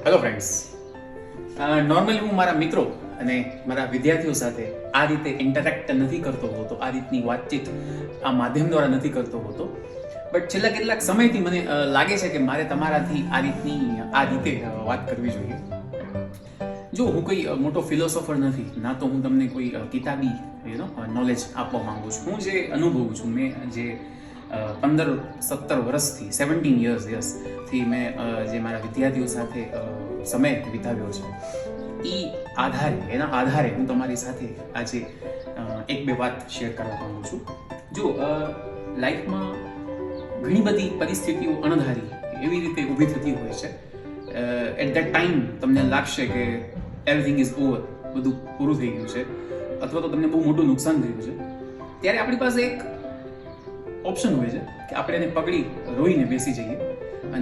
Hello friends, normally હું મારા મિત્રો અને મારા વિદ્યાર્થીઓ સાથે આ રીતે ઇન્ટરેક્ટ નથી કરતો હોતો, આ રીતની વાતચીત આ માધ્યમ દ્વારા નથી કરતો હોતો. બટ છેલ્લા કેટલાક સમયથી મને લાગે છે કે મારે તમારાથી આ રીતે વાત કરવી જોઈએ. જો હું કોઈ મોટો ફિલોસોફર નથી, ના તો હું તમને કોઈ કિતાબી નોલેજ આપવા માંગુ છું. હું જે અનુભવું છું, મેં જે 15-17 વર્ષથી 17 years થી મેં જે મારા વિદ્યાર્થીઓ સાથે સમય વિતાવ્યો છે, એના આધારે હું તમારી સાથે આજે એક બે વાત શેર કરવા માંગુ છું. જો લાઈફમાં ઘણી બધી પરિસ્થિતિઓ અણધારી એવી રીતે ઊભી થતી હોય છે. એટ ધેટ ટાઈમ તમને લાગશે કે એવરીથિંગ ઇઝ ઓવર, બધું પૂરું થઈ ગયું છે, અથવા તો તમને બહુ મોટું નુકસાન થયું છે. ત્યારે આપણી પાસે એક ઓપ્શન હોય છે કે આપણે એને પકડી રોઈને બેસી જઈએ